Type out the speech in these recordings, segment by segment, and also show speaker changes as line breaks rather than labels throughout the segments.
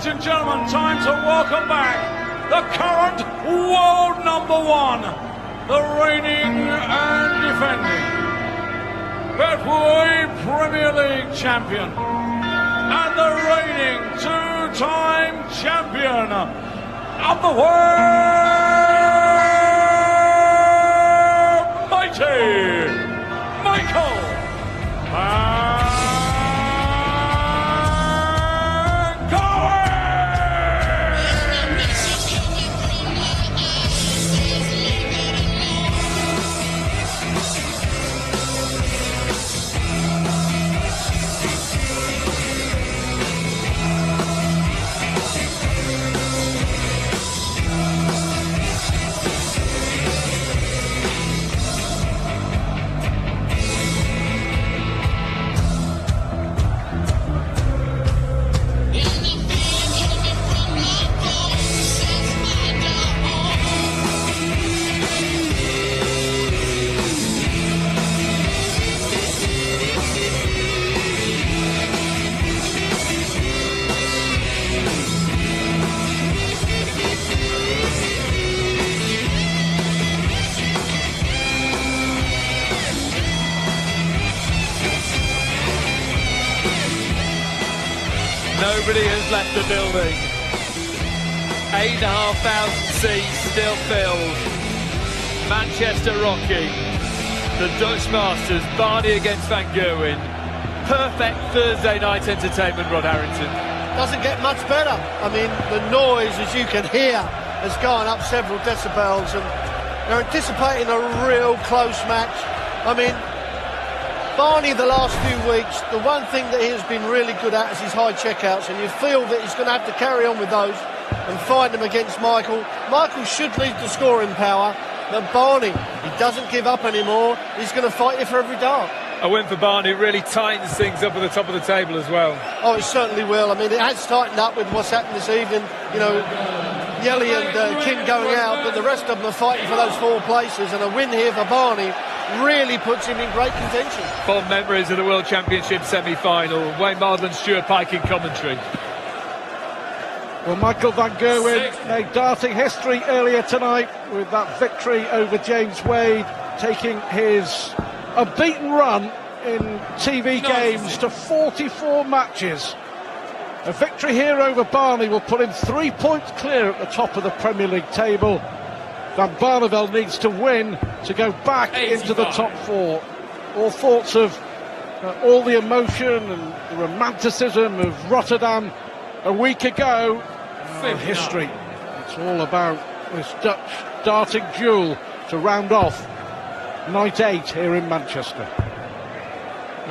Ladies and gentlemen, time to welcome back the current world #1, the reigning and defending Betway Premier League champion and the reigning two-time champion of the world, mighty Michael van
Nobody has left the building. 8,500 seats still filled. Manchester rocking. The Dutch Masters, Barney against Van Gerwen. Perfect Thursday night entertainment, Rod Harrington.
Doesn't get much better. I mean, the noise, as you can hear, has gone up several decibels, and they're anticipating a real close match. I mean, Barney, the last few weeks, the one thing that he has been really good at is his high checkouts, and you feel that he's going to have to carry on with those and fight them against Michael. Michael should lead the scoring power, but Barney, he doesn't give up anymore. He's going to fight you for every dart.
A win for Barney really tightens things up at the top of the table as well.
Oh, it certainly will. I mean, it has tightened up with what's happened this evening. You know, Yelly and Kim going out, but the rest of them are fighting for those 4 places, and a win here for Barney really puts him in great contention.
Fond memories of the World Championship semi-final. Wayne Mardle and Stuart Pike in commentary.
Well, Michael van Gerwen made darting history earlier tonight with that victory over James Wade, taking his unbeaten run in TV games to 44 matches. A victory here over Barney will put him 3 points clear at the top of the Premier League table. Van Barneveld needs to win to go back into the top 4. All thoughts of all the emotion and the romanticism of Rotterdam a week ago. History. It's all about this Dutch darting duel to round off night 8 here in Manchester.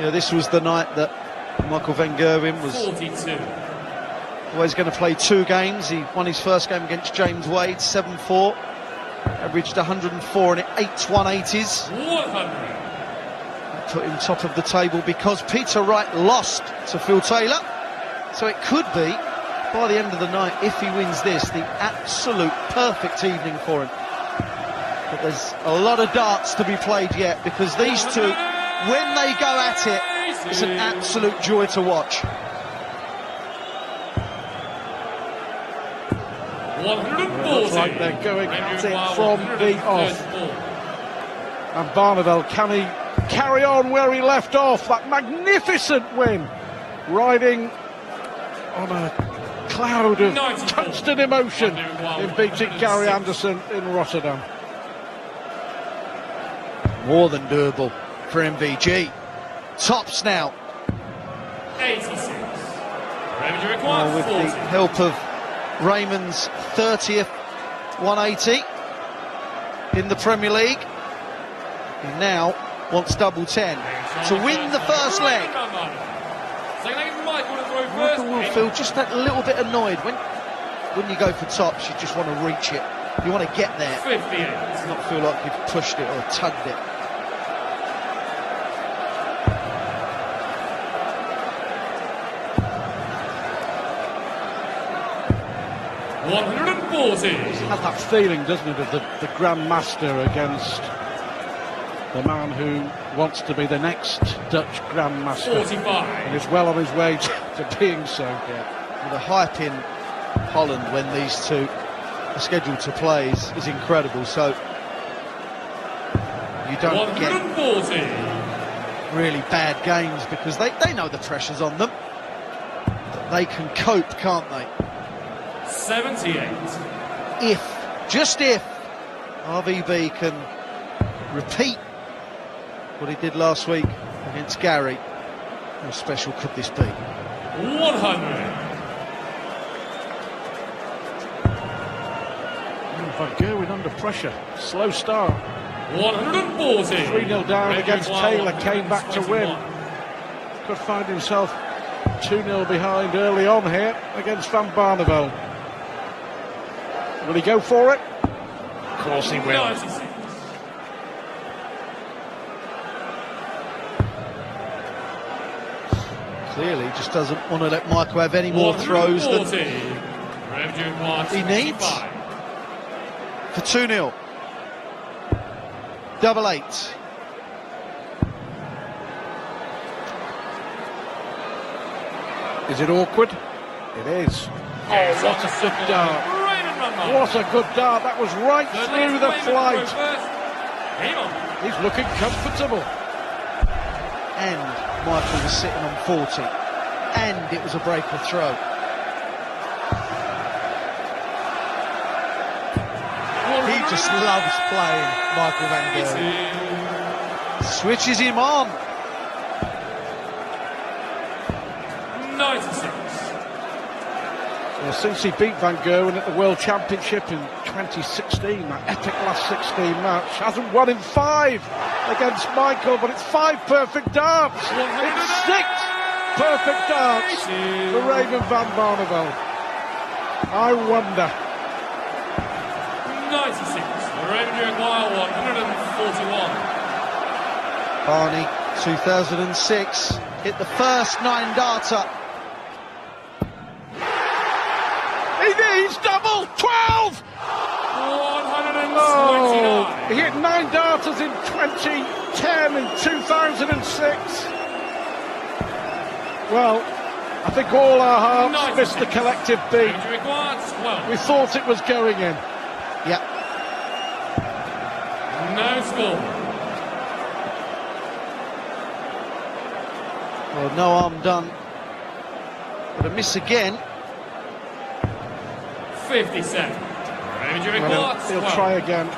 Yeah, this was the night that Michael van Gerwen was
42.
always going to play 2 games. He won his first game against James Wade, 7-4. Averaged 104 and 8 180s.
100.
That put him top of the table because Peter Wright lost to Phil Taylor. So it could be, by the end of the night, if he wins this, the absolute perfect evening for him. But there's a lot of darts to be played yet, because these two, when they go at it, it's an absolute joy to watch.
140.
Looks like they're going at it from the off. And Barneveld, can he carry on where he left off? That magnificent win, riding on a cloud of constant emotion in beating Gary Anderson in Rotterdam.
More than doable for MVG. Tops now.
86. Revenue required
With
40.
the help of Raymond's 30th 180 in the Premier League. He now wants double 10 to win the first leg. Michael will feel just that little bit annoyed when you go for tops. You just want to reach it. You want to get there.
58.
Not feel like you've pushed it or tugged it.
140.
Has that feeling, doesn't it, of the Grand Master against the man who wants to be the next Dutch Grand Master.
45.
And is well on his way to being so.
Yeah. With a hype in Holland when these two are scheduled to play is incredible. So you don't get really bad games because they know the pressure's on them. They can cope, can't they?
78.
Just if RVB can repeat what he did last week against Gary, how special could this be?
100.
Van Gerwen under pressure. Slow start.
140.
3-0 down against Taylor, came back to win. Could find himself 2-0 behind early on here against Van Barneveld. Will he go for it? Of course he will.
96.
Clearly just doesn't want to let Michael have any more throws than he needs for 2-0. 8-8.
Is it awkward? It is. Oh, what a good dart. What a good dart. That was right through the flight. He's looking comfortable.
And Michael was sitting on 40. And it was a breaker throw. He just loves playing, Michael van Gerwen. Switches him on.
96.
Well, since he beat Van Gerwen at the World Championship in 2016, that epic last 16 match, hasn't won in 5 against Michael, but it's 5 perfect darts. It's 6 perfect darts for Raymond van Barneveld. I wonder.
96. Raymond doing wild 141.
Barney, 2006, hit the first 9-darter.
He's double 12.
129.
Oh, he hit 9 darters in 2010 and 2006. Well, I think all our hearts missed the collective beat. We thought it was going in.
Yeah.
No score.
Well, no harm done. But a miss again.
57.
Well, he'll try again.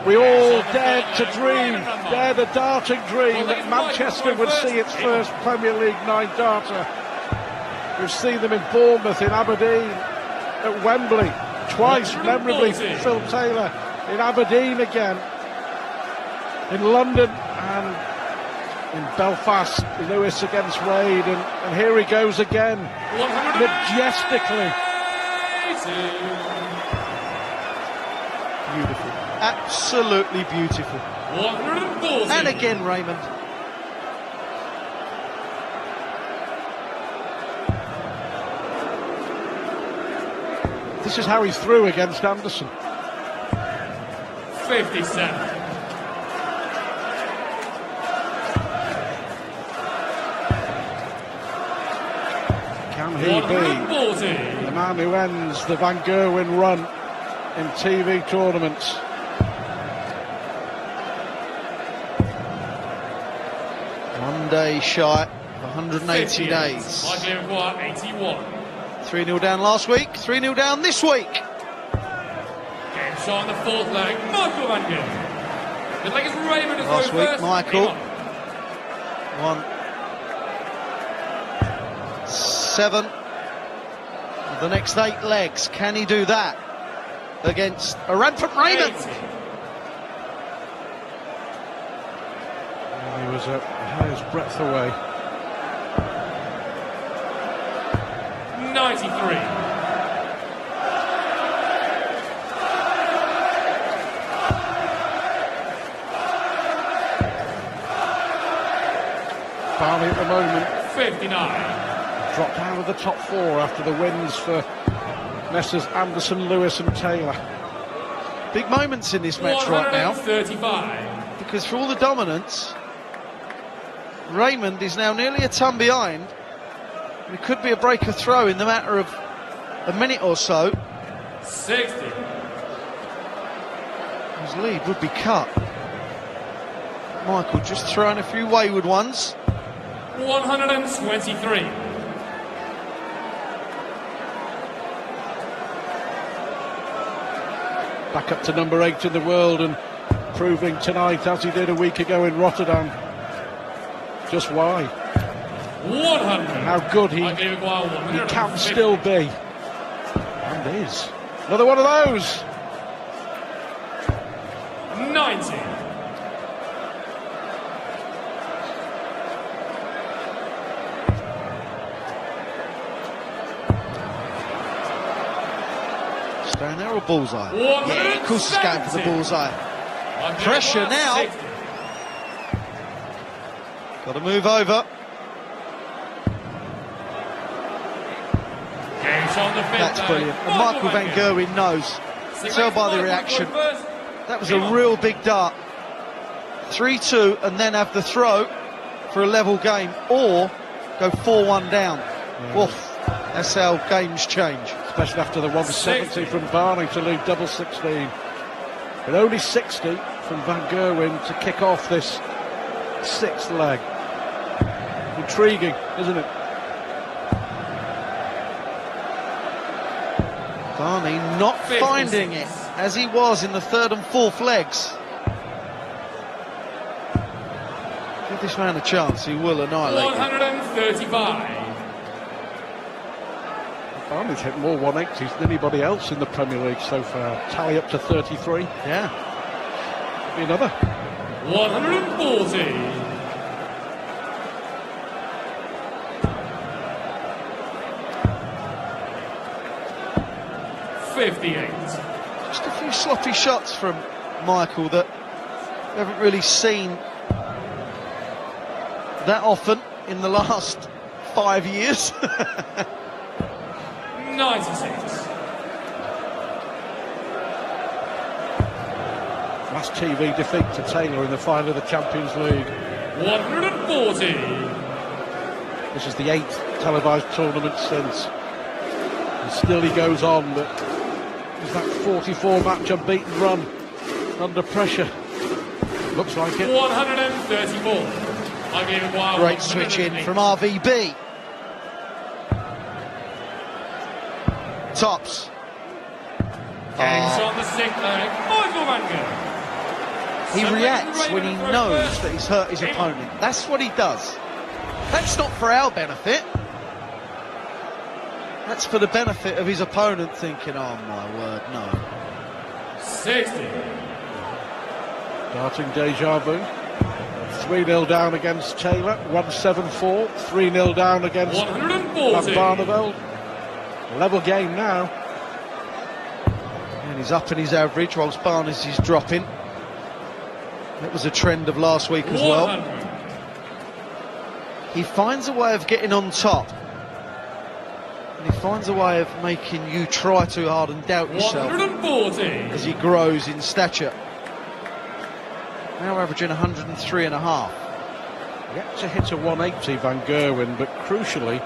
We all dared to dream, dare the darting dream that Manchester would see its first Premier League 9-darter. We've seen them in Bournemouth, in Aberdeen, at Wembley, twice memorably Phil Taylor, in Aberdeen again, in London and in Belfast, Lewis against Wade, and here he goes again, majestically.
Beautiful, absolutely beautiful.
140.
And again, Raymond.
This is how he threw against Anderson.
57.
Can he be the man who ends the Van Gerwen run in TV tournaments?
One day shy of 180 days.
81.
3-0 down last week, 3-0 down this week.
Game shot on the 4th leg. Michael van Gerwen. The leg is Raymond to
Last
throw
week,
first.
Michael won 7 of the next 8 legs. Can he do that against a rampant Raymond?
80.
He was a hair's breadth away.
93.
Barney at the moment
59.
dropped out of the top 4 after the wins for Messrs Anderson, Lewis and Taylor.
Big moments in this match right now,
135.
because for all the dominance, Raymond is now nearly a ton behind It could be a break of throw in the matter of a minute or so.
60.
His lead would be cut. Michael just throwing a few wayward ones.
123.
Back up to number 8 in the world and proving tonight, as he did a week ago in Rotterdam, just why.
100.
How good he can still be. And is. Another one of those.
90.
Staying there or bullseye? Yeah, of course he's going for the bullseye. Pressure now. Got to move over. That's brilliant. And Michael van Gerwen knows. Tell by the reaction. That was a real big dart. 3-2 and then have the throw for a level game, or go 4-1 down. Oof, that's how games change.
Especially after the 170 from Barney to lead double 16. But only 60 from Van Gerwen to kick off this 6th leg. Intriguing, isn't it?
Barney not finding it as he was in the 3rd and 4th legs. Give this man a chance, he will annihilate
135.
Barney's hit more 180s than anybody else in the Premier League so far. Tally up to 33.
Yeah.
Be another.
140. 58.
Just a few sloppy shots from Michael that we haven't really seen that often in the last 5 years.
96.
Last TV defeat to Taylor in the final of the Champions League.
140.
This is the 8th televised tournament since. And still he goes on, but is that 44-match unbeaten run under pressure? Looks like it.
134.
Great switch in from RVB. Tops.
On the 6th leg, Michael van Gerwen.
He reacts when he knows that he's hurt his opponent. That's what he does. That's not for our benefit. That's for the benefit of his opponent, thinking, oh my word, no.
60.
Starting deja vu. 3-0 down against Taylor. 1-7-4. 3-0 down against Van Barneveld. Level game now.
And he's up in his average whilst Barnes is dropping. That was a trend of last week as well.
100.
He finds a way of getting on top. And he finds a way of making you try too hard and doubt yourself
140.
as he grows in stature. Now averaging 103.5.
Yet to hit a 180, Van Gerwen, but crucially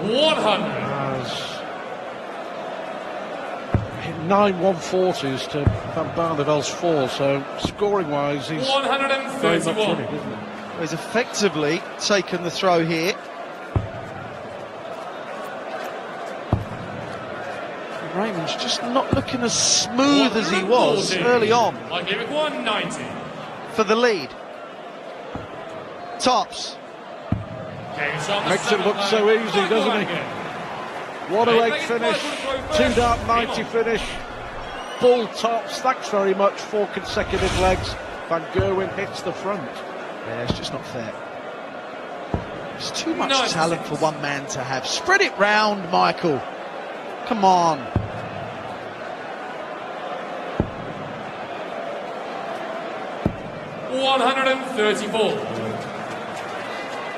100.
has hit 9 140s to Van Barneveld's 4, so scoring-wise he's very much in
131.
it, isn't he?
He's effectively taken the throw here. Raymond's just not looking as smooth as he was early on
I give it 190.
for the lead. Tops.
Makes it look so easy, doesn't he? 108 finish, 2-dart 90 finish, bull tops, thanks very much, 4 consecutive legs. Van Gerwen hits the front.
Yeah, it's just not fair. It's too much talent for one man to have. Spread it round, Michael. Come on.
$134.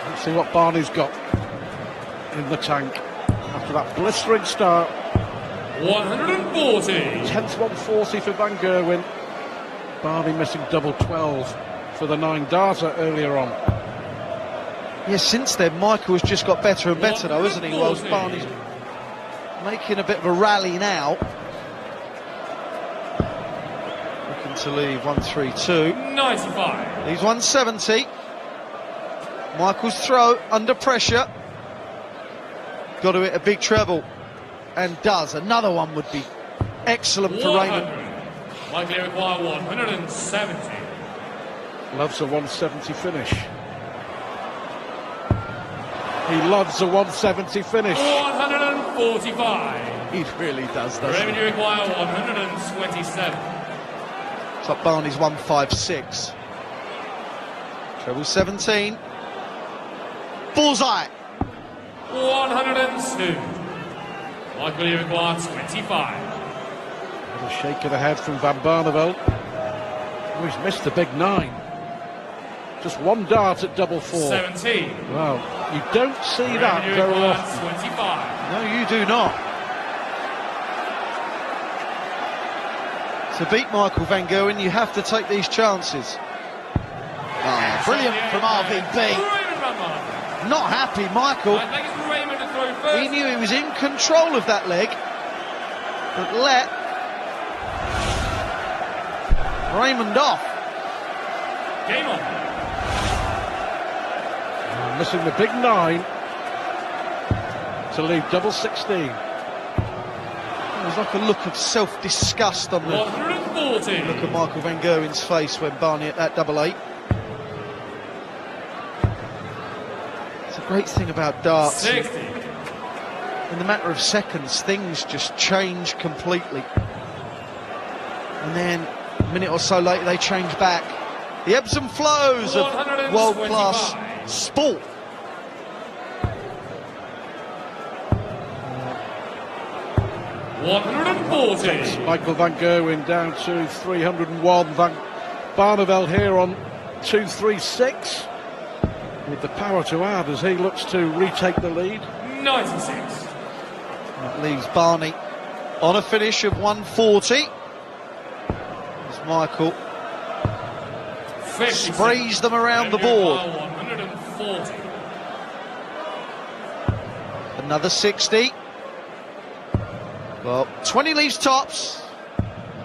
Let's see what Barney's got in the tank after that blistering start.
140.
10th 140 for Van Gerwen. Barney missing double 12 for the 9-darter earlier on.
Yeah, since then, Michael's just got better and better, though, hasn't he? Whilst Barney's making a bit of a rally now. Looking to leave 1-3-2.
95.
Leaves 170. Michael's throw under pressure. Got to hit a big treble. And does. Another one would be excellent for Raymond.
Likely require 170.
Loves a 170 finish. He loves a 170 finish.
145.
He really does, doesn't
Raymond,
he?
you require 127.
It's like Barney's 156. Treble 17. Bullseye.
102. Likely you require 25.
A shake of the head from Van Barneveld. Oh, he's missed the big 9. Just one dart at double 4.
17.
Well, you don't see that
Raymond, you
very
require
often.
25.
No, you do not. To beat Michael van Gerwen, you have to take these chances. Ah, brilliant from RVB.
Raymond van Barneveld.
Not happy, Michael.
I think it's for Raymond to throw first.
He knew he was in control of that leg, but let Raymond off.
Game on.
Missing the big 9 to leave double 16.
There's like a look of self-disgust on the
140.
look at Michael van Gerwen's face when Barney at that double 8. It's a great thing about darts.
60.
In the matter of seconds, things just change completely. And then a minute or so later, they change back. The ebbs and flows of
125.
world-class sport.
$140.
Michael van Gerwen down to 301. Van Barneveld here on 236. With the power to add as he looks to retake the lead.
96.
That leaves Barney on a finish of 140. As Michael
50.
sprays them around the board.
140.
Another 60. Well, 20 leaves tops.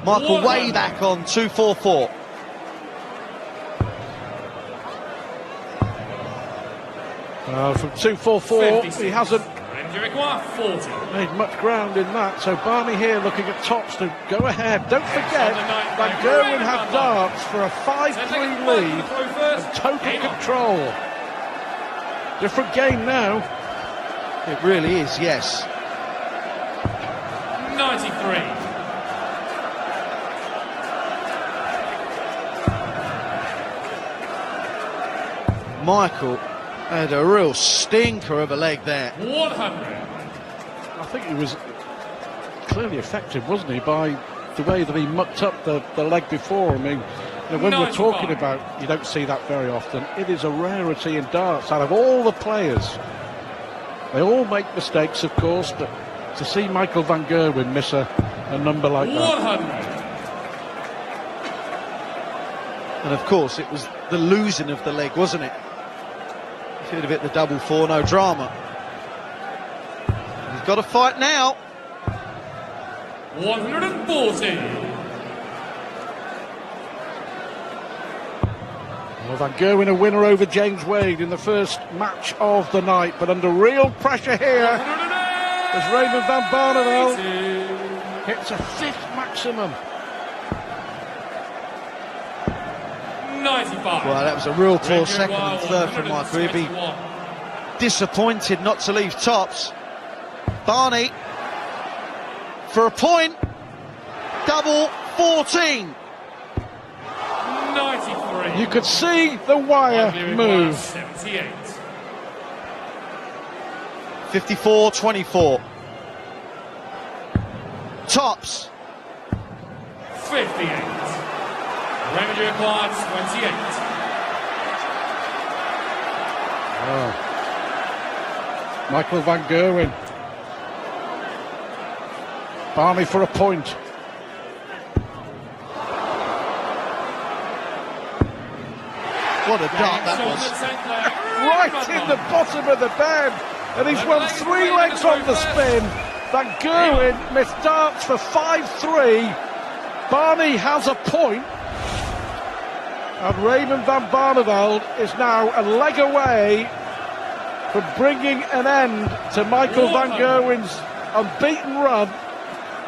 Michael way
100.
back on 244.
From 244, he hasn't
And you require 40.
made much ground in that. So Barney here looking at tops to go ahead. Don't forget, Van Gerwen have darts for a 5-3 lead and total control. Different game now.
It really is, yes.
93.
Michael had a real stinker of a leg there.
100.
I think he was clearly effective, wasn't he, by the way that he mucked up the leg before. I mean, you know, when we're
95.
talking about, you don't see that very often. It is a rarity in darts. Out of all the players, they all make mistakes, of course, but to see Michael van Gerwen miss a number like that.
100.
And of course, it was the losing of the leg, wasn't it? If he'd have hit the double 4, no drama. He's got to fight now.
140.
Well, Van Gerwen a winner over James Wade in the first match of the night, but under real pressure here as Raymond van Barneveld hits a 5th maximum.
95.
Well, that was a real poor second and third from Michael. He'd be
121.
disappointed not to leave tops. Barney for a point. Double 14.
93.
You could see the wire move.
78.
54-24. Tops.
58. Raymond required 28.
Oh. Michael van Gerwen. Barney for a point.
What a dart that was.
Right in the bottom of the bend, and he's won 3 legs on the spin. Van Gerwen missed darts for 5-3. Barney has a point, and Raymond van Barneveld is now a leg away from bringing an end to Michael van Gerwen's unbeaten run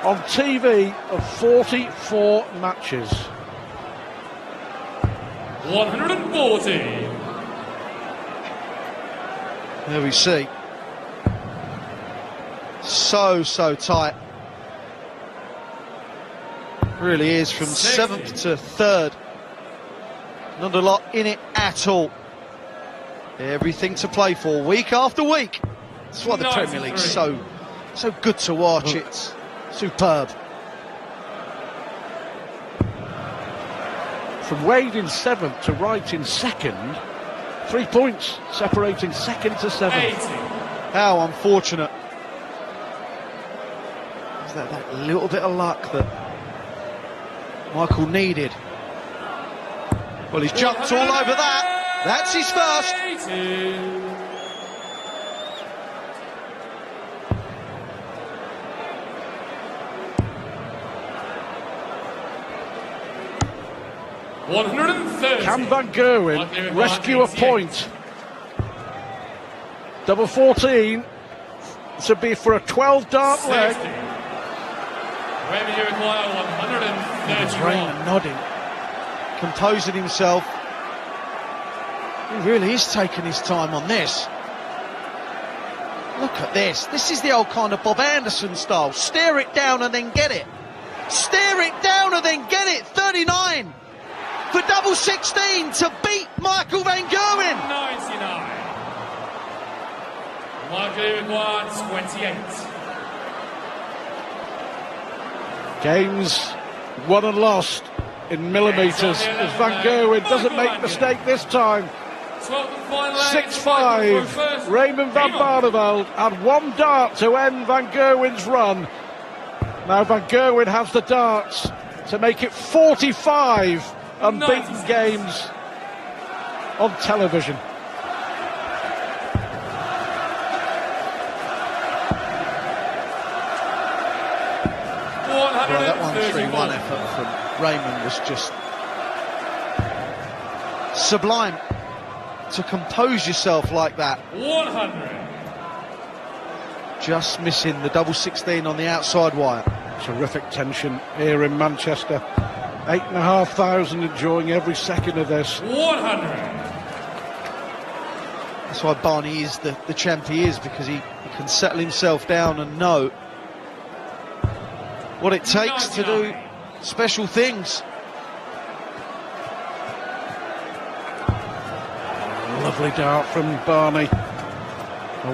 on TV of 44 matches.
140.
There we see. So tight. Really is, from 7th to 3rd. Not a lot in it at all. Everything to play for week after week. That's why the Premier League's so good to watch. It's superb.
From Wade in 7th to Wright in 2nd, 3 points separating 2nd to 7th.
How unfortunate. Is that little bit of luck that Michael needed? Well, he's jumped all over that. That's his first.
130.
Can Van Gerwen rescue a point? Double 14 to be for a 12-dart leg.
Revenue require 131.
Raymond nodding, composing himself. He really is taking his time on this. Look at this. This is the old kind of Bob Anderson style. Stare it down and then get it. Stare it down and then get it. 39 for double 16 to beat Michael van Gerwen.
99. Michael required 28.
Games won and lost in millimetres as Van Gerwen doesn't make a mistake this time. 6-5. Raymond van Barneveld had 1 dart to end Van Gerwen's run. Now Van Gerwen has the darts to make it 45 unbeaten games on television.
Well, that 1-3-1 effort from Raymond was just sublime. To compose yourself like that.
100.
Just missing the double 16 on the outside wire.
Terrific tension here in Manchester. 8,500 enjoying every second of this.
100.
That's why Barney is the champ he is, because he can settle himself down and know what it takes to do special things.
Lovely dart from Barney. A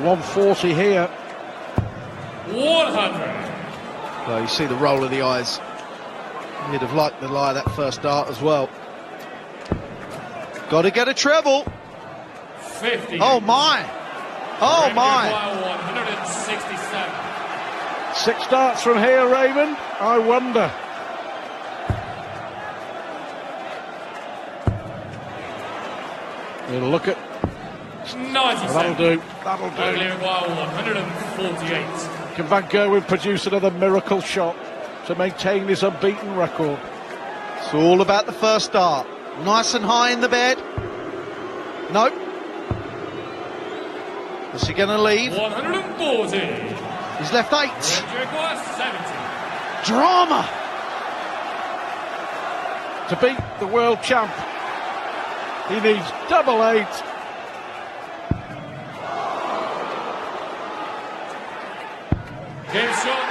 140 here.
100.
Well, you see the roll of the eyes. He'd have liked the lie of that first dart as well. Got to get a treble.
50.
Oh my! Oh my!
167.
6 darts from here, Raymond. I wonder. We'll look at.
97.
That'll do. That'll do.
Michael require 148.
Can Van Gerwen produce another miracle shot to maintain his unbeaten record?
It's all about the first dart. Nice and high in the bed. Nope. What's he going to leave?
140.
He's left 8.
Revenue require 70.
Drama.
To beat the world champ, he needs double 8.
Game shot.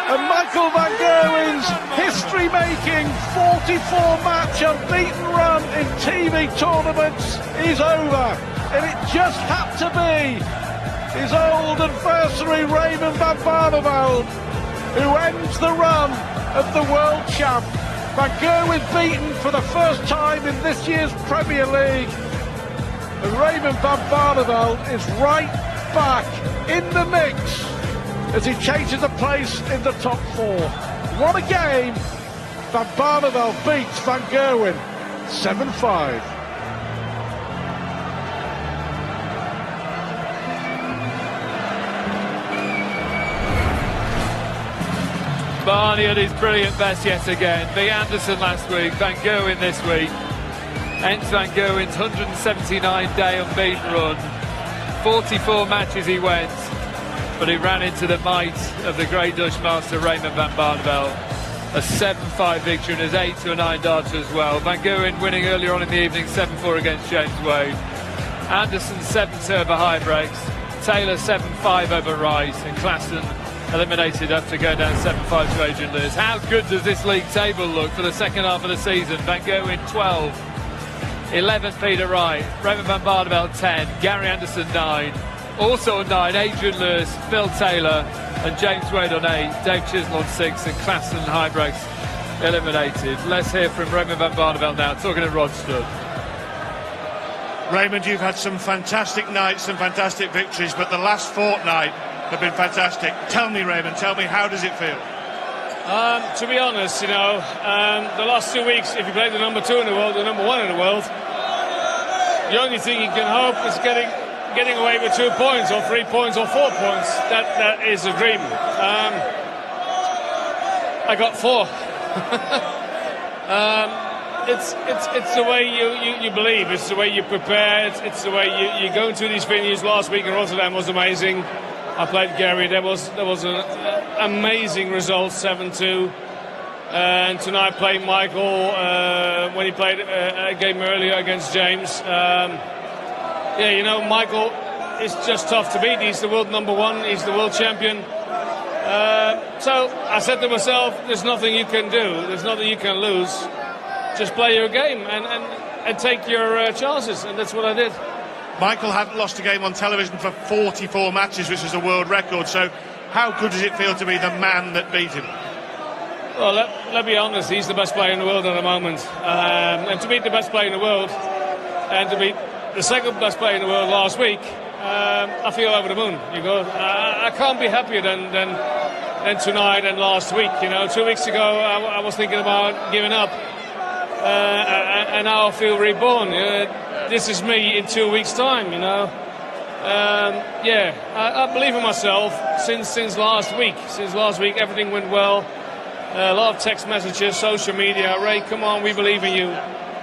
And Michael van Gerwen's history-making 44-match unbeaten run in TV tournaments is over. And it just had to be his old adversary Raymond van Barneveld who ends the run of the world champ. Van Gerwen beaten for the first time in this year's Premier League. And Raymond van Barneveld is right back in the mix as he changes a place in the top 4. What a game! Van Barneveld beats Van Gerwen 7-5.
Barney at his brilliant best yet again. Big Anderson last week, Van Gerwen this week. Ends Van Gerwen's 179-day unbeaten run. 44 matches he went, but he ran into the might of the great Dutch master Raymond van Barneveld. A 7-5 victory and his 8-9 darter as well. Van Gerwen winning earlier on in the evening 7-4 against James Wade. Anderson 7-2 over high brakes. Taylor 7-5 over Rice, and Klassen eliminated after going down 7-5 to Adrian Lewis. How good does this league table look for the second half of the season? Van Gerwen 12, 11 Peter Wright, Raymond van Barneveld 10, Gary Anderson 9, also on 9 Adrian Lewis, Phil Taylor and James Wade on 8, Dave Chisnell on 6, and Klassen high brakes eliminated. Let's hear from Raymond van Barneveld now, talking to Rod Studd.
Raymond, you've had some fantastic nights, some fantastic victories, but the last fortnight have been fantastic. Tell me, Raymond, how does it feel?
To be honest, the last 2 weeks, if you play the number 2 in the world, the number 1 in the world, the only thing you can hope is getting away with 2 points or 3 points or 4 points. That is a dream. I got 4. It's the way you believe. It's the way you prepare. It's the way you go into these venues. Last week in Rotterdam was amazing. I played Gary. That was an amazing result, 7-2. And tonight played Michael when he played a game earlier against James. Michael is just tough to beat. He's the world number 1. He's the world champion. So I said to myself, there's nothing you can do. There's nothing you can lose. Just play your game and take your chances, and that's what I did.
Michael hadn't lost a game on television for 44 matches, which is a world record, so how good does it feel to be the man that beat him?
Well, let's be honest, he's the best player in the world at the moment. And to beat the best player in the world, and to beat the second best player in the world last week, I feel over the moon. I can't be happier than tonight and last week. 2 weeks ago I was thinking about giving up. And now I feel reborn. This is me in 2 weeks' time, I believe in myself since last week. Since last week, everything went well. A lot of text messages, social media. Ray, come on, we believe in you.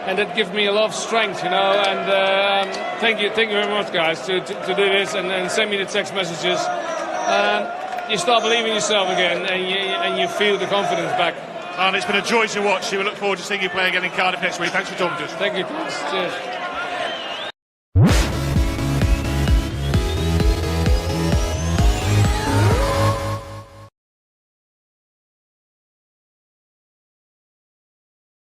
And that gives me a lot of strength, And thank you very much, guys, to do this and send me the text messages. You start believing in yourself again, and you feel the confidence back.
And it's been a joy to watch you. We look forward to seeing you play again in Cardiff next week. Thanks for talking to us.
Thank you. Cheers.